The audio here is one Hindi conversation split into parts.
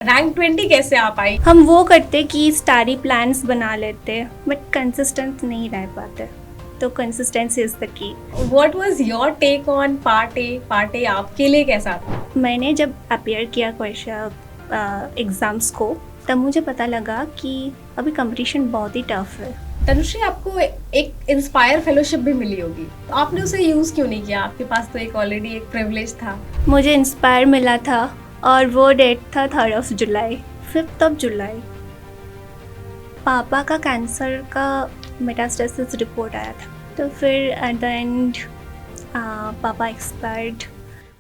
रैंक 20 कैसे आ पाई? हम वो करते कि स्टारी प्लान्स बना लेते बट कंसिस्टेंट नहीं रह पाते, तो consistency is the key. What was your take on part A? Part A आपके लिए कैसा था? मैंने जब अपेयर किया क्वेश्चन एग्ज़ाम्स को, तब मुझे पता लगा कि अभी कंपटीशन बहुत ही टफ है। तनुश्री, आपको एक इंस्पायर फेलोशिप भी मिली होगी, तो आपने उसे यूज क्यों नहीं किया? आपके पास तो एक ऑलरेडी एक प्रिविलेज था। मुझे इंस्पायर मिला था और वो डेट था 3 जुलाई, 5 जुलाई। पापा का कैंसर का मेटास्टेसिस रिपोर्ट आया था, तो फिर एट द एंड पापा एक्सपायर्ड।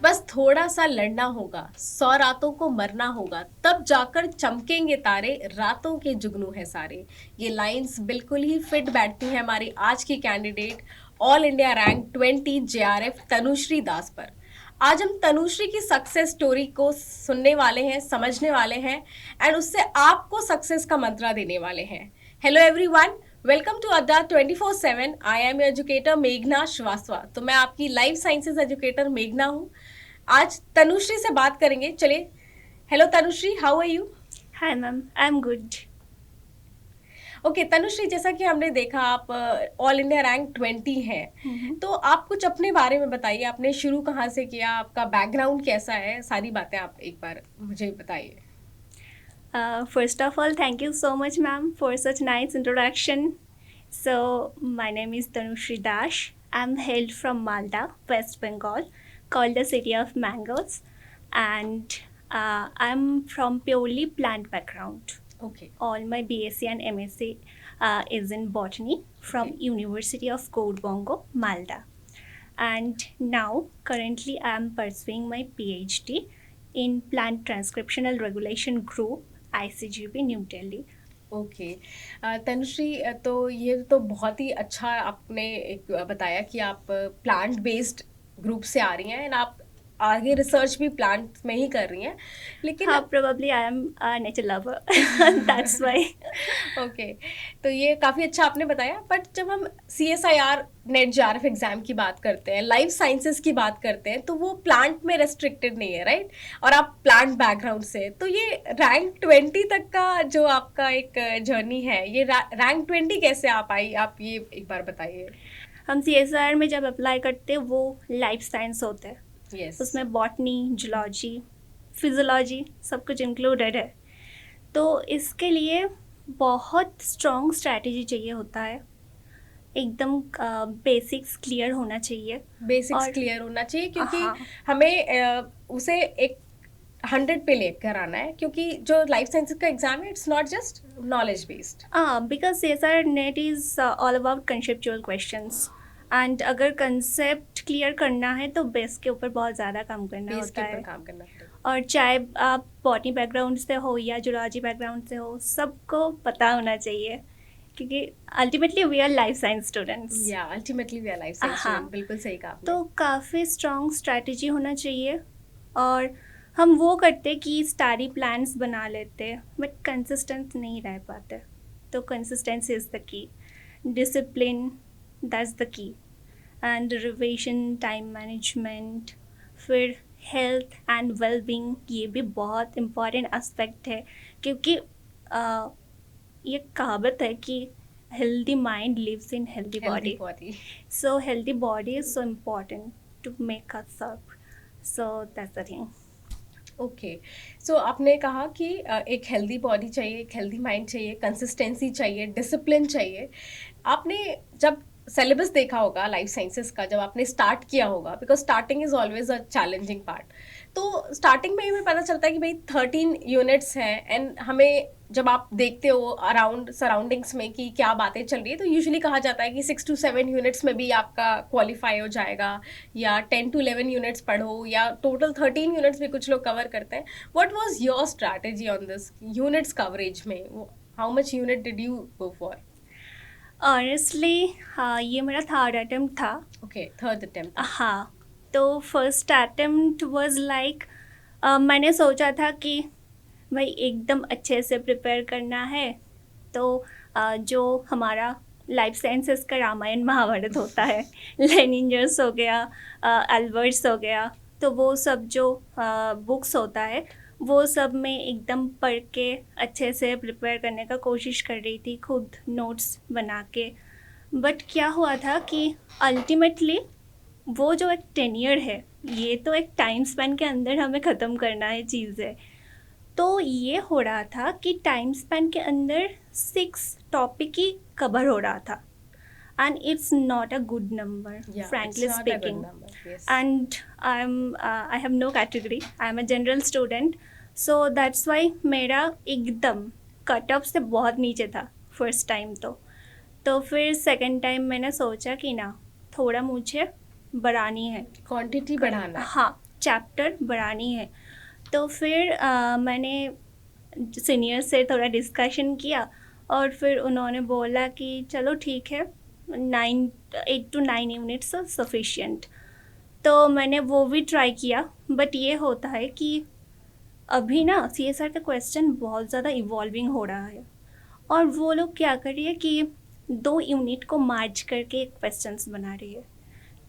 बस थोड़ा सा लड़ना होगा, 100 रातों को मरना होगा, तब जाकर चमकेंगे तारे, रातों के जुगनू है सारे। ये लाइंस बिल्कुल ही फिट बैठती हैं हमारी आज की candidate all India rank 20 JRF Tanushree Das पर। आज हम तनुश्री की सक्सेस स्टोरी को सुनने वाले हैं, समझने वाले हैं एंड उससे आपको सक्सेस का मंत्रा देने वाले हैं। हेलो एवरीवन, वेलकम टू अड्डा 24/7। आई एम एजुकेटर मेघना श्रीवास्तव। तो मैं आपकी लाइफ साइंसेज एजुकेटर मेघना हूँ। आज तनुश्री से बात करेंगे। चलिए, hello Tanushree, how are you? Hi ma'am, I am good. Okay Tanushree, जैसा कि हमने देखा आप ऑल इंडिया रैंक 20 हैं, तो आप कुछ अपने बारे में बताइए। आपने शुरू कहाँ से किया, आपका बैकग्राउंड कैसा है, सारी बातें आप एक बार मुझे बताइए। First of all, thank you so much, ma'am, for such nice introduction. So, my name is Tanushri Dash. I'm hailed from Malda, West Bengal, called the city of mangoes, and I'm from purely plant background. Okay All my BSc and MSc is in botany from Okay. University of Code Bongo, Malda. And now, currently, I'm pursuing my PhD in Plant Transcriptional Regulation Group, ICGP, New Delhi. Okay Tanushree, तो ये तो बहुत ही अच्छा आपने एक बताया कि आप प्लांट बेस्ड ग्रुप से आ रही हैं एंड आप आगे रिसर्च भी प्लांट में ही कर रही हैं, लेकिन Probably I am a nature lover. That's why. Okay तो ये काफ़ी अच्छा आपने बताया। बट जब हम CSIR नेट जेआरएफ एग्जाम की बात करते हैं, लाइफ साइंसेस की बात करते हैं, तो वो प्लांट में रेस्ट्रिक्टेड नहीं है, राइट? और आप प्लांट बैकग्राउंड से, तो ये रैंक 20 तक का जो आपका एक जर्नी है, ये रैंक 20 कैसे आ पाई? आप ये एक बार बताइए। हम CSIR में जब अप्लाई करते हैं वो लाइफ साइंस होते हैं, यस। उसमें बॉटनी, जूलॉजी, फिजियोलॉजी सब कुछ इंक्लूडेड है। तो इसके लिए बहुत स्ट्रॉन्ग स्ट्रैटेजी चाहिए होता है, एकदम बेसिक्स क्लियर होना चाहिए। बेसिक्स और क्लियर होना चाहिए, क्योंकि हाँ, हमें उसे एक 100 पे लेकर आना है, क्योंकि जो लाइफ साइंसेस का एग्जाम है, it's not just knowledge based. Because CSIR net is all about conceptual questions, and अगर कंसेप्ट क्लियर करना है तो बेस के ऊपर बहुत ज़्यादा काम करना बेस के होता ऊपर है। काम करना पड़ेगा। और चाहे आप बॉटनी बैकग्राउंड से हो या जूलॉजी बैकग्राउंड से हो, सबको पता होना चाहिए, क्योंकि ultimately we are life science students. या ultimately we are life science हाँ। स्टूडेंट, बिल्कुल सही कहा आपने। तो काफ़ी स्ट्रॉन्ग स्ट्रैटेजी होना चाहिए। और हम वो करते कि स्टारी प्लान्स बना लेते बट कंसिस्टेंट नहीं रह पाते, तो कंसिस्टेंसी इज़ द की। Discipline, that's the key. And revision, time management, फिर हेल्थ एंड वेलबींग, ये भी बहुत इम्पॉर्टेंट एस्पेक्ट है, क्योंकि ये कहावत है कि healthy mind lives in healthy healthy body. Body. So healthy body is so important to make us up. So that's the thing. Okay so आपने कहा कि एक हेल्दी बॉडी चाहिए, एक हेल्दी माइंड चाहिए, कंसिस्टेंसी चाहिए, डिसिप्लिन चाहिए। आपने जब सिलेबस देखा होगा लाइफ साइंसेस का, जब आपने स्टार्ट किया होगा, because starting is always a challenging part, तो स्टार्टिंग में हमें पता चलता है कि भाई 13 यूनिट्स हैं एंड हमें जब आप देखते हो अराउंड सराउंडिंग्स में कि क्या बातें चल रही है, तो यूजुअली कहा जाता है कि 6 to 7 यूनिट्स में भी आपका क्वालिफाई हो जाएगा, या 10 to 11 यूनिट्स पढ़ो, या टोटल 13 यूनिट्स भी कुछ लोग कवर करते हैं। What was your strategy on this units coverage में? How much unit did you go for? Honestly हाँ, ये मेरा थर्ड अटेम्प्ट था। Okay, third attempt. हाँ, तो फर्स्ट अटेम्प्ट वाज लाइक, मैंने सोचा था कि भाई एकदम अच्छे से प्रिपेयर करना है, तो जो हमारा लाइफ साइंसेस का रामायण महाभारत होता है, लेनिंजर्स हो गया, एल्बर्ट्स हो गया, तो वो सब जो बुक्स होता है वो सब मैं एकदम पढ़ के अच्छे से प्रिपेयर करने का कोशिश कर रही थी, खुद नोट्स बना के। बट क्या हुआ था कि अल्टीमेटली वो जो एक टेन्योर है, ये तो एक टाइम स्पैन के अंदर हमें ख़त्म करना है चीज़ें। तो ये हो रहा था कि टाइम स्पैन के अंदर 6 टॉपिक ही कवर हो रहा था, and it's not a good number, Yeah, frankly it's not a good speaking. number. Yes. And I have no category, I'm a general student, so that's why मेरा एकदम कट ऑफ से बहुत नीचे था फर्स्ट टाइम। तो फिर सेकंड टाइम मैंने सोचा कि ना, थोड़ा मुझे बढ़ानी है, क्वांटिटी बढ़ाना है। हाँ, चैप्टर बढ़ानी है। तो फिर मैंने सीनियर से थोड़ा डिस्कशन किया और फिर उन्होंने बोला कि चलो ठीक है, 8 to 9 यूनिट्स सफिशिएंट। तो मैंने वो भी ट्राई किया। बट ये होता है कि अभी ना CSR का क्वेश्चन बहुत ज़्यादा इवॉल्विंग हो रहा है, और वो लोग क्या कर रही है कि 2 यूनिट को मार्च करके क्वेश्चंस बना रही है।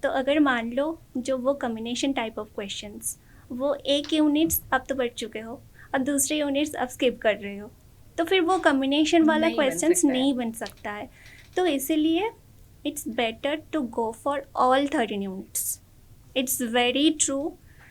तो अगर मान लो जो वो कम्बिनेशन टाइप ऑफ क्वेश्चंस, वो एक यूनिट्स आप तो पढ़ चुके हो और दूसरे यूनिट्स आप स्किप कर रहे हो, तो फिर वो कम्बिनेशन वाला नहीं बन क्वेश्चंस सकता है। नहीं बन सकता है। तो इसीलिए it's better to go for all 13 units. It's very true.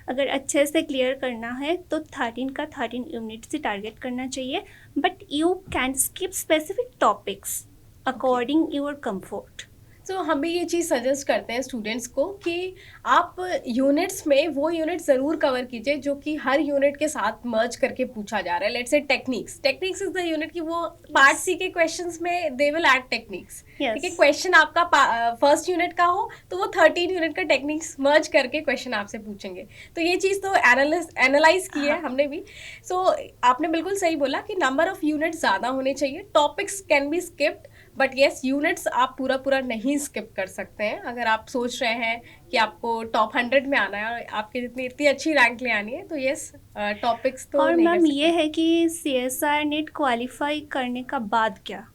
अगर अच्छे से क्लियर करना है तो 13 का 13 यूनिट्स से टारगेट करना चाहिए, but you can skip specific topics according your comfort. तो हम भी ये चीज़ सजेस्ट करते हैं स्टूडेंट्स को कि आप यूनिट्स में वो यूनिट ज़रूर कवर कीजिए जो कि हर यूनिट के साथ मर्ज करके पूछा जा रहा है। Let's say techniques is the unit की वो पार्ट सी के क्वेश्चंस में दे विल ऐड टेक्निक्स। ठीक है, क्वेश्चन आपका फर्स्ट यूनिट का हो तो वो 13 यूनिट का टेक्निक्स मर्ज करके क्वेश्चन आपसे पूछेंगे। तो ये चीज़ तो एनालाइज की है हमने भी। सो आपने बिल्कुल सही बोला कि नंबर ऑफ यूनिट ज़्यादा होने चाहिए, topics can be skipped, but yes units आप पूरा नहीं स्किप कर सकते हैं। अगर आप सोच रहे हैं कि आपको टॉप 100 में आना है और आपकी इतनी अच्छी रैंक ले आनी है, तो येस टॉपिक्स तो और नहीं कर मैम सकते। ये है कि CSR नेट क्वालिफाई करने का बाद क्या,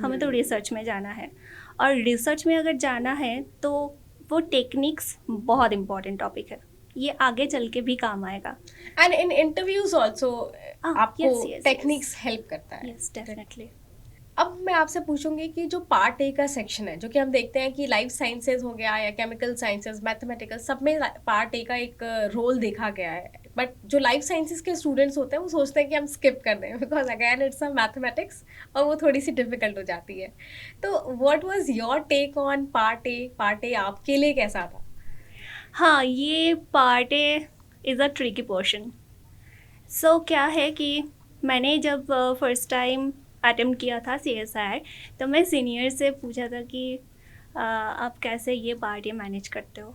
हमें तो रिसर्च में जाना है, और रिसर्च में अगर जाना है तो वो टेक्निक्स बहुत इम्पोर्टेंट टॉपिक है, ये आगे चल के भी काम आएगा। एंड इन इंटरव्यूज ऑल्सो आपको yes. टेक्निक्स हेल्प करता है। Yes, definitely. अब मैं आपसे पूछूंगी कि जो पार्ट ए का सेक्शन है, जो कि हम देखते हैं कि लाइफ साइंसेज हो गया या केमिकल साइंसेज, मैथमेटिकल, सब में पार्ट ए का एक रोल देखा गया है। बट जो लाइफ साइंसेज के स्टूडेंट्स होते हैं वो सोचते हैं कि हम स्किप कर दें because again it's a mathematics और वो थोड़ी सी डिफिकल्ट हो जाती है। तो what was your take on part A? Part A आपके लिए कैसा था? हाँ, ये part A is a tricky portion. So क्या है कि मैंने जब फर्स्ट टाइम अटेम्प्ट किया था CSR, तो मैं सीनियर से पूछा था कि आप कैसे ये पार्ट ए मैनेज करते हो,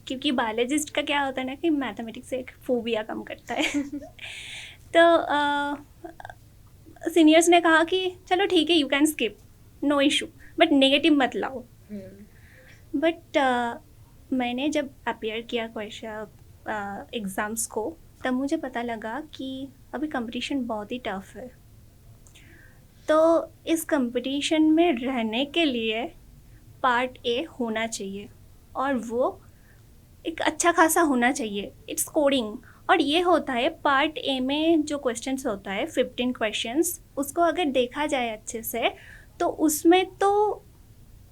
क्योंकि बायोलॉजिस्ट का क्या होता है ना कि मैथमेटिक्स से एक फोबिया कम करता है। तो सीनियर्स ने कहा कि चलो ठीक है, you can skip, no issue, but negative मत लाओ। बट मैंने जब अपेयर किया क्वेश्चन एग्ज़ाम्स को, तब मुझे पता लगा कि अभी कंपटीशन बहुत ही टफ है। तो इस कंपटीशन में रहने के लिए पार्ट ए होना चाहिए, और वो एक अच्छा खासा होना चाहिए। इट्स कोडिंग, और ये होता है पार्ट ए में जो क्वेश्चंस होता है 15 क्वेश्चंस, उसको अगर देखा जाए अच्छे से तो उसमें तो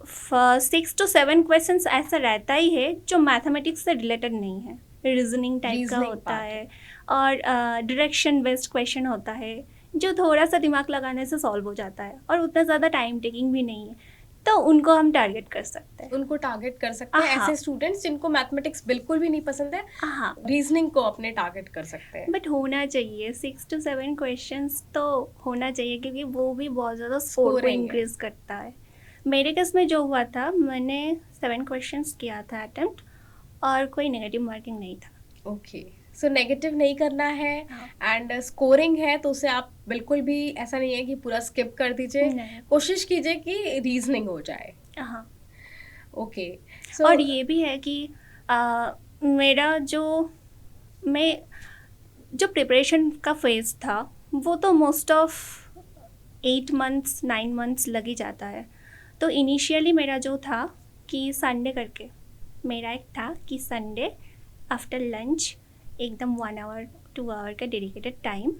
6 to 7 क्वेश्चंस ऐसा रहता ही है जो मैथमेटिक्स से रिलेटेड नहीं है, रीजनिंग टाइप का होता है, और डायरेक्शन बेस्ड क्वेश्चन होता है जो थोड़ा सा दिमाग लगाने से सॉल्व हो जाता है और उतना ज़्यादा टाइम टेकिंग भी नहीं है। तो उनको हम टारगेट कर सकते हैं, उनको टारगेट कर सकते हैं। ऐसे स्टूडेंट्स जिनको मैथमेटिक्स बिल्कुल भी नहीं पसंद है, हाँ, रीजनिंग को अपने टारगेट कर सकते हैं। बट होना चाहिए 6 to 7 क्वेश्चंस तो होना चाहिए, क्योंकि वो भी बहुत ज़्यादा स्कोर को इंक्रीज करता है। मेरे केस में जो हुआ था, मैंने 7 क्वेश्चंस किया था अटेम्प्ट, और कोई नेगेटिव मार्किंग नहीं था। ओके, सो नेगेटिव नहीं करना है, एंड स्कोरिंग है तो उसे आप बिल्कुल भी ऐसा नहीं है कि पूरा स्किप कर दीजिए, कोशिश कीजिए कि रीजनिंग हो जाए। हाँ, ओके। और ये भी है कि मेरा जो प्रिपरेशन का फेज़ था वो तो मोस्ट ऑफ 8 months 9 months लग ही जाता है। तो इनिशियली मेरा जो था कि संडे करके मेरा एक था कि संडे आफ्टर लंच एकदम 1 hour 2 आवर का डेडिकेटेड टाइम,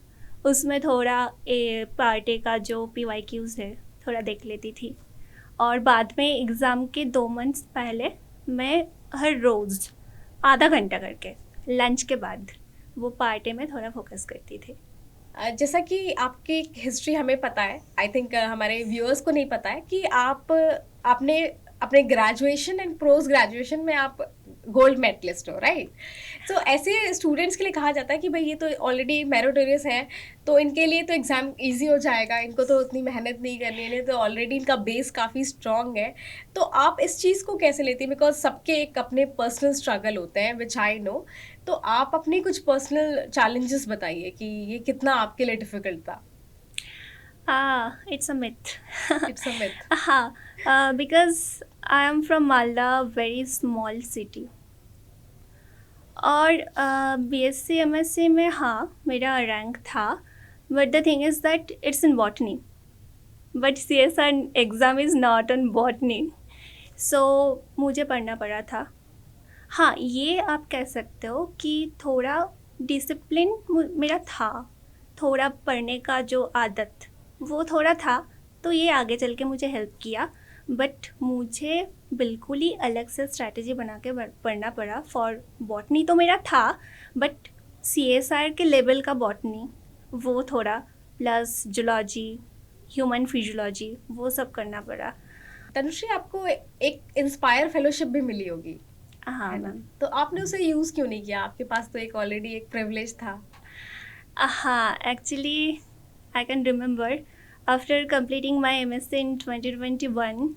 उसमें थोड़ा पार्ट ए का जो PYQs है थोड़ा देख लेती थी। और बाद में एग्ज़ाम के 2 मंथ्स पहले मैं हर रोज़ आधा घंटा करके लंच के बाद वो पार्ट ए में थोड़ा फोकस करती थी। जैसा कि आपकी हिस्ट्री हमें पता है, आई थिंक हमारे व्यूअर्स को नहीं पता है कि आपने अपने ग्रेजुएशन एंड पोस्ट ग्रेजुएशन में आप गोल्ड मेडलिस्ट हो, राइट? सो ऐसे स्टूडेंट्स के लिए कहा जाता है कि भाई ये तो ऑलरेडी मेरिटोरियस हैं, तो इनके लिए तो एग्ज़ाम इजी हो जाएगा, इनको तो उतनी मेहनत नहीं करनी है, तो ऑलरेडी इनका बेस काफ़ी स्ट्रांग है। तो आप इस चीज़ को कैसे लेती हैं? बिकॉज सबके एक अपने पर्सनल स्ट्रगल होते हैं, विच आई नो। तो आप अपनी कुछ पर्सनल चैलेंजेस बताइए कि ये कितना आपके लिए डिफिकल्ट था। It's a myth. It's a myth. हाँ, because I am from Malda, very small city. और BSc MSc में हाँ मेरा रैंक था, but the thing is that it's in botany, but CSR exam is not on botany, so मुझे पढ़ना पड़ा था। हाँ, ये आप कह सकते हो कि थोड़ा डिसिप्लिन मेरा था, थोड़ा पढ़ने का जो आदत वो थोड़ा था, तो ये आगे चल के मुझे हेल्प किया। बट मुझे बिल्कुल ही अलग से स्ट्रैटेजी बना के पढ़ना पड़ा फॉर बॉटनी। तो मेरा था, बट CSR के लेवल का बॉटनी वो थोड़ा, प्लस जूलॉजी, ह्यूमन फिजियोलॉजी, वो सब करना पड़ा। तनुश्री, आपको एक इंस्पायर फेलोशिप भी मिली होगी, हाँ है ना? मैम। तो आपने उसे यूज क्यों नहीं किया? आपके पास तो एक ऑलरेडी एक प्रिविलेज था। हाँ, actually I can remember after completing my MSc in 2021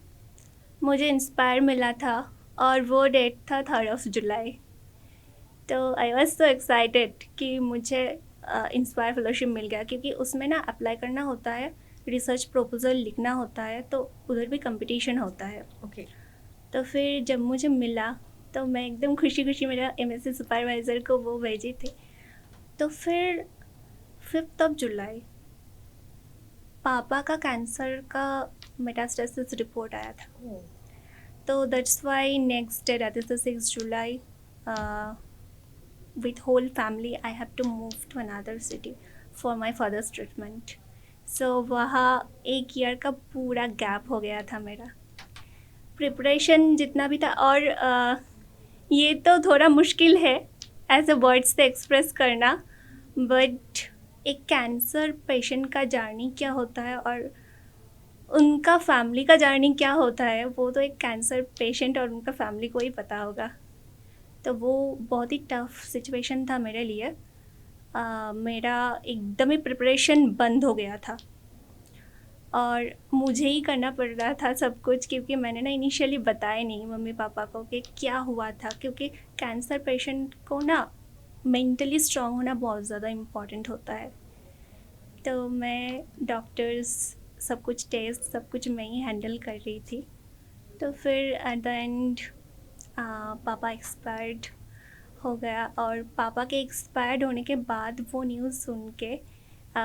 मुझे इंस्पायर मिला था और वो डेट था 3rd जुलाई। तो आई वॉज सो एक्साइटेड कि मुझे इंस्पायर फेलोशिप मिल गया, क्योंकि उसमें ना अप्लाई करना होता है, रिसर्च प्रपोजल लिखना होता है, तो उधर भी कंपटीशन होता है। ओके। तो फिर जब मुझे मिला तो मैं एकदम खुशी खुशी मेरा MSc सुपरवाइज़र को वो भेजी थी। तो फिर 5th जुलाई पापा का कैंसर का मेटास्टेसिस रिपोर्ट आया था। तो that's why next day, that is the 6th July, with whole family I have to move to another city for my father's treatment. So वहाँ 1 ईयर का पूरा गैप हो गया था मेरा। प्रिपरेशन जितना भी था, और ये तो थोड़ा मुश्किल है एज ए वर्ड्स से एक्सप्रेस करना, बट एक कैंसर पेशेंट का जर्नी क्या होता है और उनका फैमिली का जर्नी क्या होता है, वो तो एक कैंसर पेशेंट और उनका फैमिली को ही पता होगा। तो वो बहुत ही टफ सिचुएशन था मेरे लिए। मेरा एकदम ही प्रिपरेशन बंद हो गया था और मुझे ही करना पड़ रहा था सब कुछ, क्योंकि मैंने ना इनिशियली बताया नहीं मम्मी पापा को कि क्या हुआ था, क्योंकि कैंसर पेशेंट को ना मेंटली स्ट्रांग होना बहुत ज़्यादा इम्पॉर्टेंट होता है। तो मैं डॉक्टर्स, सब कुछ टेस्ट, सब कुछ मैं ही हैंडल कर रही थी। तो फिर एट द एंड पापा एक्सपायर्ड हो गया, और पापा के एक्सपायर्ड होने के बाद वो न्यूज़ सुन के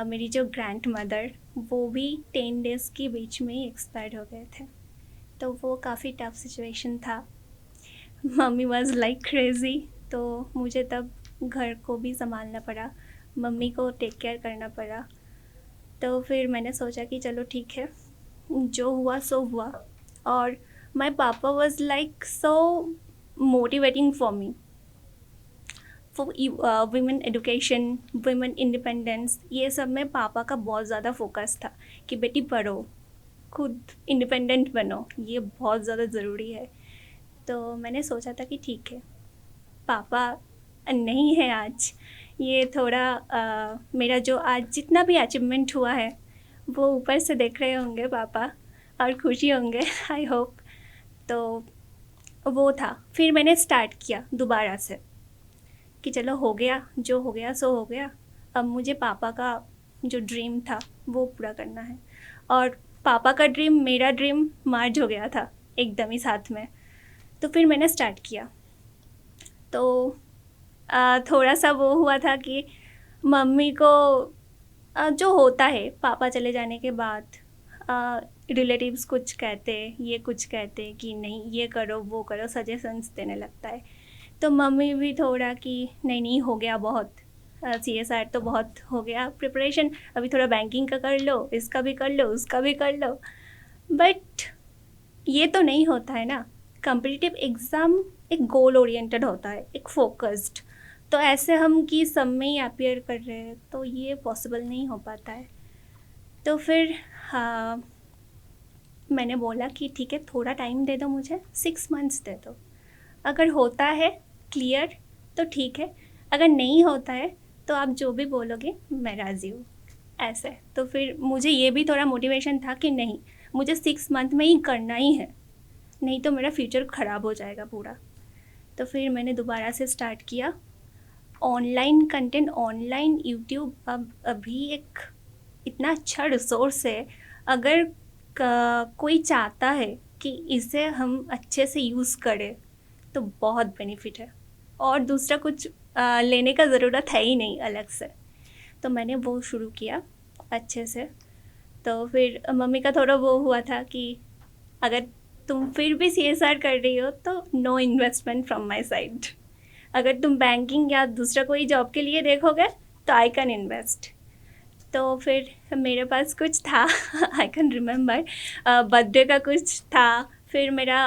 मेरी जो ग्रैंड मदर, वो भी 10 डेज़ के बीच में ही एक्सपायर्ड हो गए थे। तो वो काफ़ी टफ सिचुएशन था। मम्मी वाज लाइक क्रेज़ी, तो मुझे तब घर को भी संभालना पड़ा, मम्मी को टेक केयर करना पड़ा। तो फिर मैंने सोचा कि चलो ठीक है, जो हुआ सो हुआ। और माय पापा was like so motivating for me, for women education, women independence, ये सब में पापा का बहुत ज़्यादा फोकस था कि बेटी पढ़ो, खुद इंडिपेंडेंट बनो, ये बहुत ज़्यादा ज़रूरी है। तो मैंने सोचा था कि ठीक है, पापा नहीं है आज, ये थोड़ा मेरा जो आज जितना भी अचीवमेंट हुआ है वो ऊपर से देख रहे होंगे पापा और खुशी होंगे आई होप। तो वो था। फिर मैंने स्टार्ट किया दोबारा से कि चलो हो गया, जो हो गया सो हो गया, अब मुझे पापा का जो ड्रीम था वो पूरा करना है। और पापा का ड्रीम, मेरा ड्रीम मर्ज हो गया था एकदम ही साथ में। तो फिर मैंने स्टार्ट किया। तो थोड़ा सा वो हुआ था कि मम्मी को जो होता है पापा चले जाने के बाद, रिलेटिव्स कुछ कहते, ये कुछ कहते कि नहीं ये करो वो करो, सजेशंस देने लगता है। तो मम्मी भी थोड़ा कि नहीं नहीं हो गया बहुत, CSR तो बहुत हो गया प्रिपरेशन, अभी थोड़ा बैंकिंग का कर लो, इसका भी कर लो, उसका भी कर लो, बट ये तो नहीं होता है ना। कॉम्पिटिटिव एग्ज़ाम एक गोल ओरिएंटेड होता है, एक फोकस्ड। तो ऐसे हम कि सब में ही अपियर कर रहे हैं तो ये पॉसिबल नहीं हो पाता है। तो फिर हाँ, मैंने बोला कि ठीक है, थोड़ा टाइम दे दो मुझे, 6 मंथ्स दे दो। अगर होता है क्लियर तो ठीक है, अगर नहीं होता है तो आप जो भी बोलोगे मैं राज़ी हूँ, ऐसे। तो फिर मुझे ये भी थोड़ा मोटिवेशन था कि नहीं, मुझे 6 मंथ में ही करना ही है, नहीं तो मेरा फ्यूचर ख़राब हो जाएगा पूरा। तो फिर मैंने दोबारा से स्टार्ट किया। ऑनलाइन कंटेंट, ऑनलाइन यूट्यूब अब अभी एक इतना अच्छा रिसोर्स है। अगर कोई चाहता है कि इसे हम अच्छे से यूज़ करें तो बहुत बेनिफिट है, और दूसरा कुछ लेने का ज़रूरत है ही नहीं अलग से। तो मैंने वो शुरू किया अच्छे से। तो फिर मम्मी का थोड़ा वो हुआ था कि अगर तुम फिर भी CSR कर रही हो तो no investment from my side. अगर तुम बैंकिंग या दूसरा कोई जॉब के लिए देखोगे तो आई कैन इन्वेस्ट। तो फिर मेरे पास कुछ था आई कैन रिमेंबर, बर्थडे का कुछ था, फिर मेरा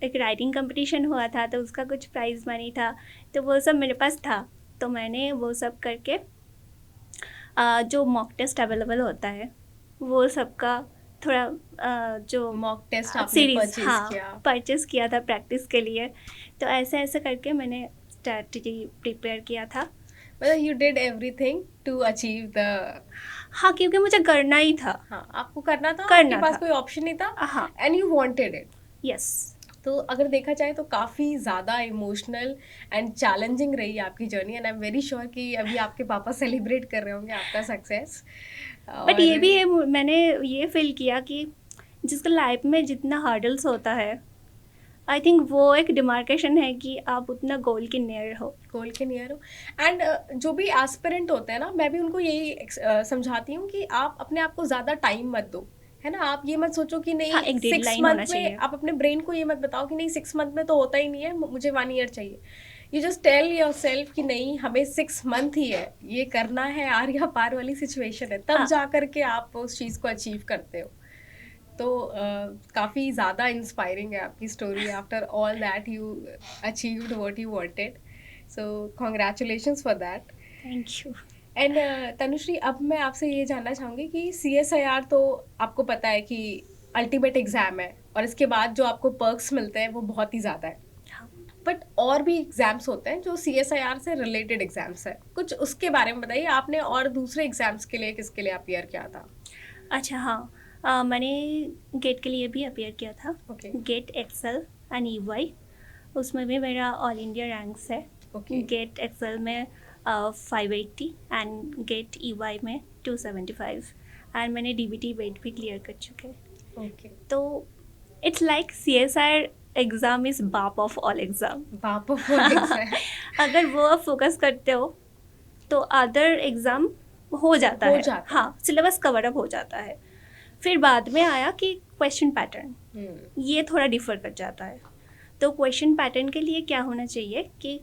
एक राइटिंग कंपटीशन हुआ था तो उसका कुछ प्राइज़ मनी था, तो वो सब मेरे पास था। तो मैंने वो सब करके जो मॉक टेस्ट अवेलेबल होता है वो सबका थोड़ा जो मॉक टेस्ट आपने सीरीज़, परचेज हाँ, किया। परचेस किया था प्रैक्टिस के लिए। तो ऐसे ऐसे करके मैंने स्ट्रैटेजी प्रिपेयर किया था। मतलब you did everything to achieve the. हाँ, क्योंकि मुझे करना ही था। हाँ, आपको करना था, करना आपके पास था। कोई ऑप्शन नहीं था हाँ, and you wanted it. Yes. तो अगर देखा जाए तो काफ़ी ज़्यादा इमोशनल एंड चैलेंजिंग रही आपकी journey, and I am very sure कि अभी आपके पापा सेलिब्रेट कर रहे होंगे आपका सक्सेस। बट ये भी है, मैंने ये फील किया कि जिसका लाइफ में जितना हर्डल्स होता है, आई थिंक वो एक डिमार्केशन है कि आप उतना गोल के नियर हो। गोल के नियर हो। एंड जो भी एस्पिरेंट होते हैं ना, मैं भी उनको यही समझाती हूँ कि आप अपने आप को ज़्यादा टाइम मत दो, है ना। आप ये मत सोचो कि हाँ, नहीं एक 6 डेडलाइन मंथ होना में, चाहिए। आप अपने ब्रेन को ये मत बताओ कि नहीं 6 मंथ में तो होता ही नहीं है, मुझे 1 ईयर चाहिए। You just tell yourself कि नहीं, हमें 6 मंथ ही है, ये करना है, आर या पार वाली सिचुएशन है, तब हाँ, जा करके आप उस चीज़ को अचीव करते हो। तो काफ़ी ज़्यादा इंस्पायरिंग है आपकी story. After all that you achieved what you wanted, so congratulations for that. Thank you. And Tanushree, अब मैं आपसे ये जानना चाहूँगी कि CSIR तो आपको पता है कि अल्टीमेट एग्ज़ाम है, और इसके बाद जो आपको पर्क्स मिलते हैं वो बहुत ही ज़्यादा है। हाँ। बट और भी एग्ज़ाम्स होते हैं जो CSIR से रिलेटेड एग्ज़ाम्स हैं, कुछ उसके बारे में बताइए। आपने और दूसरे एग्ज़ाम्स के लिए किसके लिए अपियर किया था? अच्छा, हाँ, मैंने गेट के लिए भी अपियर किया था। Okay. GATE XL and EY, उसमें भी मेरा ऑल इंडिया रैंक्स है। ओके। गेट एक्सेल में 580 एंड गेट EY में 275, एंड मैंने DBT वेट भी क्लियर कर चुके हैं। ओके। तो it's like CSR exam is बाप ऑफ ऑल एग्ज़ाम। बाप ऑफ ऑल एग्ज़ाम। अगर वो आप फोकस करते हो तो अदर एग्ज़ाम हो जाता हो है। जाता है। हाँ, सिलेबस कवर अप हो जाता है। फिर बाद में आया कि क्वेश्चन पैटर्न, ये थोड़ा डिफ़र कर जाता है। तो क्वेश्चन पैटर्न के लिए क्या होना चाहिए कि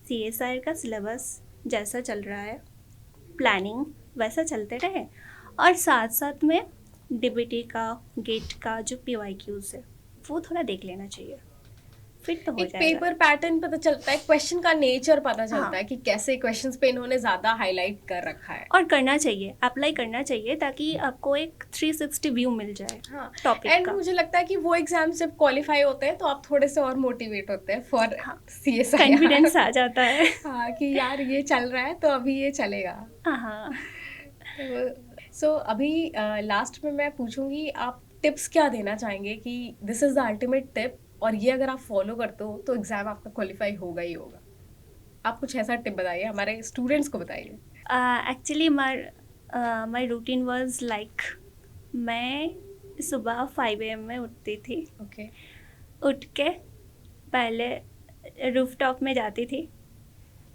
CSR का सिलेबस जैसा चल रहा है, प्लानिंग वैसा चलते रहे, और साथ साथ में DBT का, गेट का जो PYQs है वो थोड़ा देख लेना चाहिए, फिर तो हो एक जाएगा। पेपर पैटर्न पता चलता है, क्वेश्चन का नेचर पता चलता हाँ। है कि कैसे क्वेश्चंस पे इन्होंने ज़्यादा हाईलाइट कर रखा है। और करना चाहिए, अप्लाई करना चाहिए, ताकि आपको एक 360 व्यू मिल जाए हाँ, टॉपिक एंड का। मुझे लगता है कि वो एग्जाम्स जब क्वालिफाई होते हैं तो आप थोड़े से और मोटिवेट होते हैं फॉर हाँ, CSIR। कॉन्फिडेंस आ जाता है। हाँ, कि यार ये चल रहा है तो अभी ये चलेगा। हाँ, सो अभी लास्ट में मैं पूछूंगी, आप टिप्स क्या देना चाहेंगे कि this is the ultimate tip, और ये अगर आप फॉलो करते हो तो एग्ज़ाम आपका क्वालिफाई होगा ही होगा। आप कुछ ऐसा टिप बताइए, हमारे स्टूडेंट्स को बताइए। Actually my routine was like, मैं सुबह 5 AM में उठती थी। ओके। उठ के पहले रूफटॉप में जाती थी,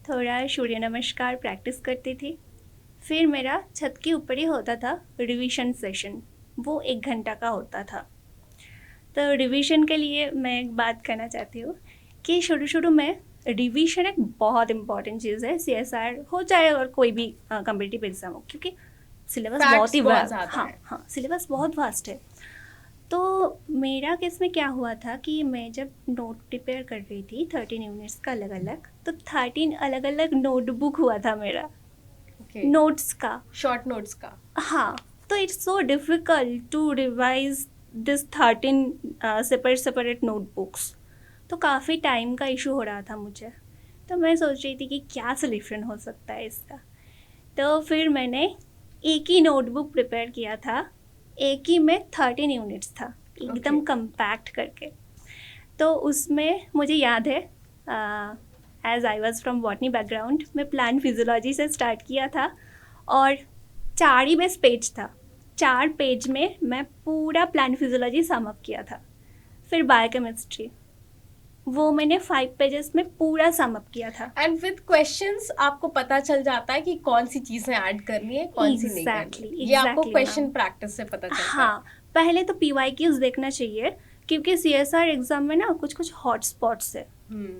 थोड़ा सूर्य नमस्कार प्रैक्टिस करती थी। फिर मेरा छत के ऊपर ही होता था रिवीजन सेशन, वो 1 घंटा का होता था। तो रिवीजन के लिए मैं एक बात कहना चाहती हूँ कि शुरू शुरू में रिवीजन एक बहुत इंपॉर्टेंट चीज़ है, CSR हो चाहे और कोई भी कम्पिटिटिव एग्जाम हो, क्योंकि सिलेबस Facts बहुत ही बहुत ज़्यादा हाँ है। हाँ, सिलेबस बहुत वास्ट है। तो मेरा केस में क्या हुआ था कि मैं जब नोट प्रिपेयर कर रही थी 13 यूनिट्स का अलग अलग, तो 13 अलग अलग नोटबुक हुआ था मेरा ओके, नोट्स का। शॉर्ट नोट्स का। हाँ, तो it's so difficult to revise this 13 separate notebooks. तो काफ़ी टाइम का इशू हो रहा था मुझे। तो मैं सोच रही थी कि क्या सॉल्यूशन हो सकता है इसका। तो फिर मैंने एक ही नोटबुक प्रिपेयर किया था, एक ही में 13 यूनिट्स था, एकदम Okay. कंपैक्ट करके। तो उसमें मुझे याद है, as I was from botany background, मैं प्लांट फिजियोलॉजी से स्टार्ट किया था और 4 ही बस पेज था। 4 पेज में मैं पूरा प्लांट फिजियोलॉजी सम अप किया था। फिर बायोकेमिस्ट्री, वो मैंने 5 पेजेस में पूरा सम अप किया था। एंड विद क्वेश्चंस आपको पता चल जाता है कि कौन सी चीजें ऐड करनी है, कौन सी नहीं करनी है। ये आपको एग्जैक्टली क्वेश्चन मैम। प्रैक्टिस से पता चलता है। हाँ, पहले तो PYQs देखना चाहिए, क्योंकि CSR एग्जाम में ना कुछ कुछ हॉट स्पॉट्स है। हम्म,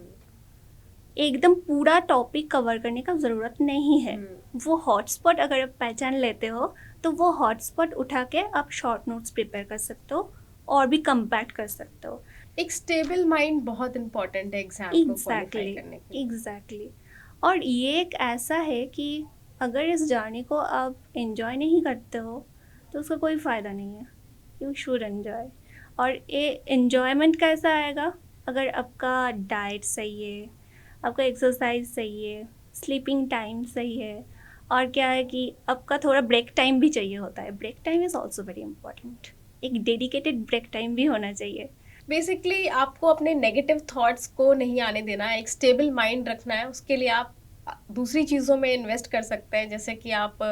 एकदम पूरा टॉपिक कवर करने का ज़रूरत नहीं है। वो हॉटस्पॉट अगर आप पहचान लेते हो, तो वो हॉटस्पॉट उठा के आप शॉर्ट नोट्स प्रिपेयर कर सकते हो और भी कंपैक्ट कर सकते हो। एक स्टेबल माइंड बहुत इंपॉर्टेंट है एग्जाम को क्वालिफाई करने के लिए। एग्जैक्टली। और ये एक ऐसा है कि अगर इस जर्नी को आप एंजॉय नहीं करते हो तो उसका कोई फ़ायदा नहीं है। You should enjoy. और ये एन्जॉयमेंट कैसा आएगा? अगर आपका डाइट सही है, आपका एक्सरसाइज सही है, स्लीपिंग टाइम सही है, और क्या है कि आपका थोड़ा ब्रेक टाइम भी चाहिए होता है। Break time is also very important. एक डेडिकेटेड ब्रेक टाइम भी होना चाहिए। बेसिकली आपको अपने नेगेटिव थॉट्स को नहीं आने देना है, एक स्टेबल माइंड रखना है। उसके लिए आप दूसरी चीज़ों में इन्वेस्ट कर सकते हैं, जैसे कि आप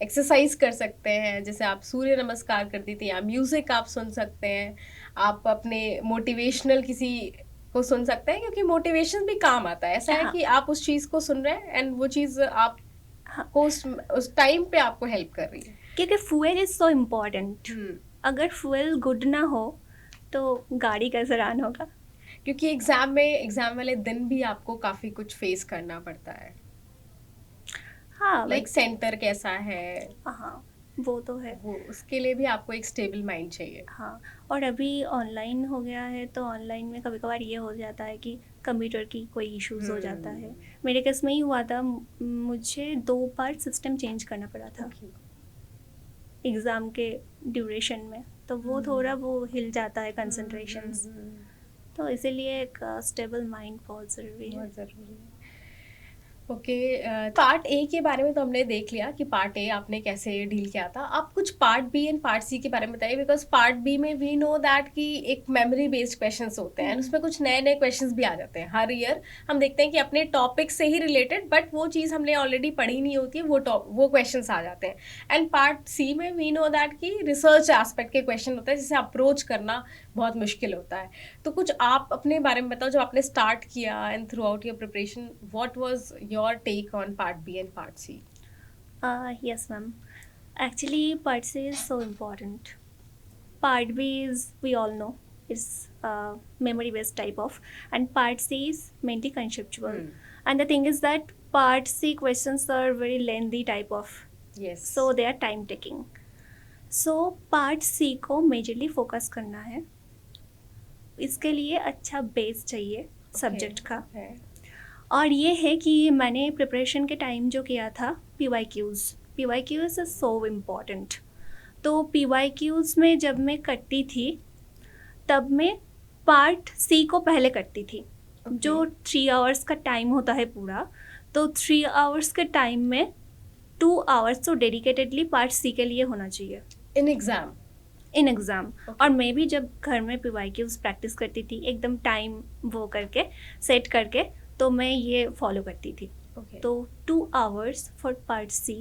एक्सरसाइज कर सकते हैं, जैसे आप सूर्य नमस्कार कर दी थी, या म्यूज़िक आप सुन सकते हैं, आप अपने मोटिवेशनल किसी को सुन सकते हैं, क्योंकि मोटिवेशन भी काम आता है। ऐसा है हाँ कि आप उस चीज़ को सुन रहे हैं एंड वो चीज़ हाँ, आपको उस टाइम पे आपको हेल्प कर रही है। क्योंकि फ्यूल इज़ सो इम्पॉर्टेंट। हम्म, अगर फ्यूल गुड ना हो तो गाड़ी कैसे रन होगा? क्योंकि एग्जाम वाले दिन भी आपको काफ़ी कुछ फेस करना पड़ता है। हाँ लाइक बट सेंटर कैसा है, हाँ, वो तो है। वो उसके लिए भी आपको एक स्टेबल माइंड चाहिए। हाँ, और अभी ऑनलाइन हो गया है, तो ऑनलाइन में कभी कभार ये हो जाता है कि कंप्यूटर की कोई इश्यूज़ हो जाता है। मेरे केस में ही हुआ था, मुझे 2 बार सिस्टम चेंज करना पड़ा था Okay. एग्ज़ाम के ड्यूरेशन में। तो वो थोड़ा वो हिल जाता है कंसंट्रेशंस। तो इसीलिए एक स्टेबल माइंड बहुत ज़रूरी है। बहुत ज़रूरी है। ओके, पार्ट ए के बारे में तो हमने देख लिया कि पार्ट ए आपने कैसे डील किया था। आप कुछ part B and part C के बारे में बताइए, बिकॉज पार्ट बी में वी नो दैट कि एक मेमोरी बेस्ड क्वेश्चंस होते हैं, उसमें कुछ नए नए क्वेश्चंस भी आ जाते हैं हर ईयर। हम देखते हैं कि अपने टॉपिक से ही रिलेटेड, बट वो चीज़ हमने ऑलरेडी पढ़ी नहीं होती है, वो क्वेश्चंस आ जाते हैं। एंड पार्ट सी में वी नो दैट कि रिसर्च एस्पेक्ट के क्वेश्चन होते हैं, जिसे अप्रोच करना बहुत मुश्किल होता है। तो कुछ आप अपने बारे में बताओ, जब आपने स्टार्ट किया and throughout your preparation, what was your take on part B and part C? Yes, ma'am. Actually, part C is so important. Part B is, we all know, is memory-based type of, and part C is mainly conceptual. And the thing is that part C questions are very lengthy type of, yes, so they are time taking. So part C को majorly focus करना है। इसके लिए अच्छा बेस चाहिए सब्जेक्ट का। और ये है कि मैंने प्रिपरेशन के टाइम जो किया था, PYQs इज़ सो इम्पॉर्टेंट। तो PYQs में जब मैं करती थी, तब मैं पार्ट सी को पहले करती थी। जो 3 आवर्स का टाइम होता है पूरा, तो 3 आवर्स के टाइम में 2 आवर्स तो डेडिकेटेडली पार्ट सी के लिए होना चाहिए इन एग्जाम। In exam. और मैं भी जब घर में PYQs प्रैक्टिस करती थी, एकदम टाइम वो करके सेट करके, तो मैं ये फॉलो करती थी। तो 2 आवर्स फॉर पार्ट सी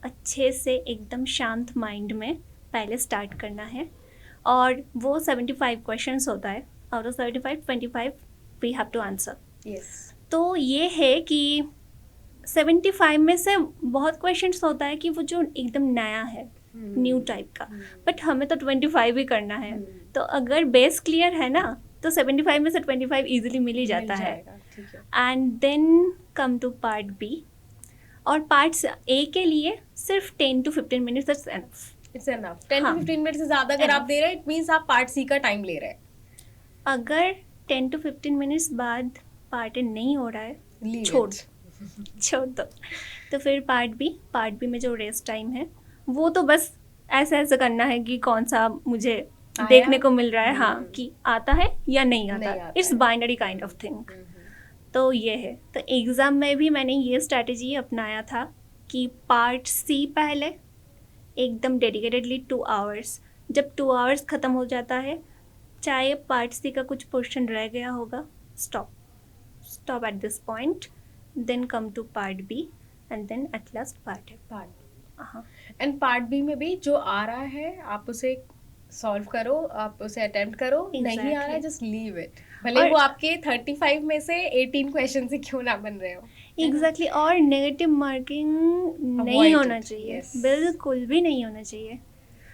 अच्छे से एकदम शांत माइंड में पहले स्टार्ट करना है। और वो 75 क्वेश्चंस होता है, out of 75 25 we have to answer. Yes, तो ये है कि 75 में से बहुत क्वेश्चंस होता है कि वो जो एकदम नया है, न्यू टाइप का, बट हमें तो 25 ही करना है। तो अगर बेस क्लियर है ना, तो 75 में से 25 इजीली मिल ही जाता है। ठीक है, and then come to part B. और पार्ट ए के लिए सिर्फ 10 to 15 minutes it's enough. It's enough. 10 हाँ, to 15 मिनट से ज्यादा अगर आप enough। दे रहे हैं, इट मींस आप पार्ट सी का टाइम ले रहे हैं। अगर 10 to 15 मिनट्स बाद पार्ट ए नहीं हो रहा है, Leave छोड़ it. छोड़ दो। तो फिर पार्ट बी में जो रेस्ट टाइम है वो तो बस ऐसे ऐसे करना है कि कौन सा मुझे आया? देखने को मिल रहा है, हाँ, कि आता है या नहीं नहीं आता। आता इट्स है। Binary kind of thing. तो ये है। तो एग्ज़ाम में भी मैंने ये स्ट्रैटेजी अपनाया था कि पार्ट सी पहले एकदम डेडिकेटेडली 2 आवर्स। जब 2 आवर्स ख़त्म हो जाता है, चाहे पार्ट सी का कुछ पोर्शन रह गया होगा, stop at this point, then come to part B and then at last part A. Part हाँ, एंड पार्ट बी में भी जो आ रहा है आप उसे सॉल्व करो, आप उसे अटेम्प्ट करो। नहीं आ रहा है, Exactly। जस्ट लीव इट, भले और- वो आपके 35 में से 18 क्वेश्चन से क्यों ना बन रहे हो। एग्जैक्टली। और नेगेटिव मार्किंग नहीं Avoid होना it, चाहिए, yes। बिल्कुल भी नहीं होना चाहिए।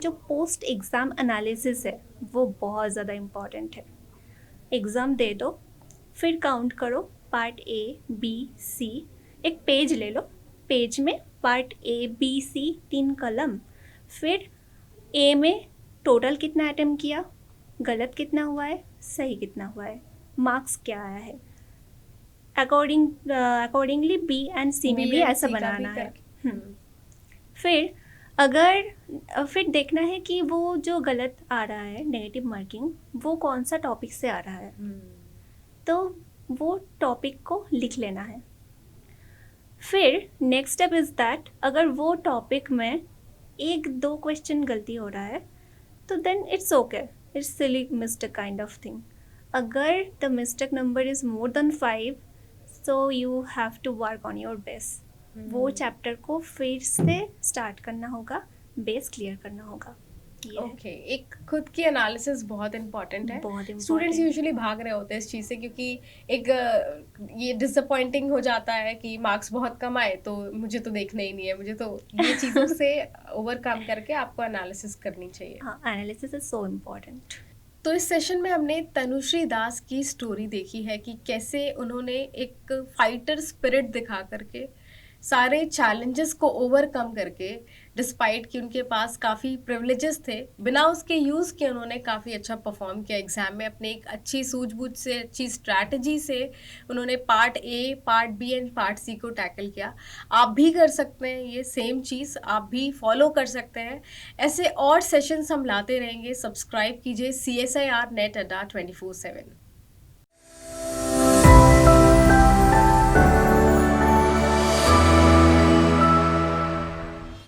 जो पोस्ट एग्ज़ाम एनालिसिस है वो बहुत ज़्यादा इम्पॉर्टेंट है। एग्ज़ाम दे दो, फिर काउंट करो पार्ट ए बी सी। एक पेज ले लो, पेज में पार्ट ए बी सी 3 कलम। फिर ए में टोटल कितना अटेम्प्ट किया, गलत कितना हुआ है, सही कितना हुआ है, मार्क्स क्या आया है। अकॉर्डिंगली बी एंड सी में B भी and ऐसा C का भी बनाना है। करके। फिर फिर देखना है कि वो जो गलत आ रहा है नेगेटिव मार्किंग, वो कौन सा टॉपिक से आ रहा है। तो वो टॉपिक को लिख लेना है। फिर नेक्स्ट स्टेप इज़ दैट अगर वो टॉपिक में 1-2 क्वेश्चन गलती हो रहा है तो then it's okay, it's silly mistake kind of thing. अगर the mistake number is more than 5, so you have to work on your base. वो चैप्टर को फिर से स्टार्ट करना होगा, बेस क्लियर करना होगा। ये है। ओके, एक खुद की एनालिसिस बहुत इंपॉर्टेंट है। बहुत important स्टूडेंट्स है। यूजुअली भाग रहे होते हैं इस चीज़ से, क्योंकि एक ये डिसअपॉइंटिंग हो जाता है कि मार्क्स बहुत कम आए तो मुझे तो देखना ही नहीं है। मुझे तो ये चीज़ों से ओवरकम करके आपको एनालिसिस करनी चाहिए। हाँ, एनालिसिस इज सो इम्पॉर्टेंट। तो इस सेशन में हमने तनुश्री दास की स्टोरी देखी है कि कैसे उन्होंने एक फाइटर स्पिरिट दिखा करके सारे चैलेंजेस को ओवरकम करके, डिस्पाइट कि उनके पास काफ़ी प्रिविलेजेस थे, बिना उसके यूज़ के उन्होंने काफ़ी अच्छा परफॉर्म किया एग्ज़ाम में। अपने एक अच्छी सूझबूझ से, अच्छी स्ट्रैटेजी से उन्होंने part A, part B and part C को टैकल किया। आप भी कर सकते हैं ये सेम चीज़, आप भी फॉलो कर सकते हैं। ऐसे और सेशंस हम लाते रहेंगे। सब्सक्राइब कीजिए CSIR NET Adda 24/7।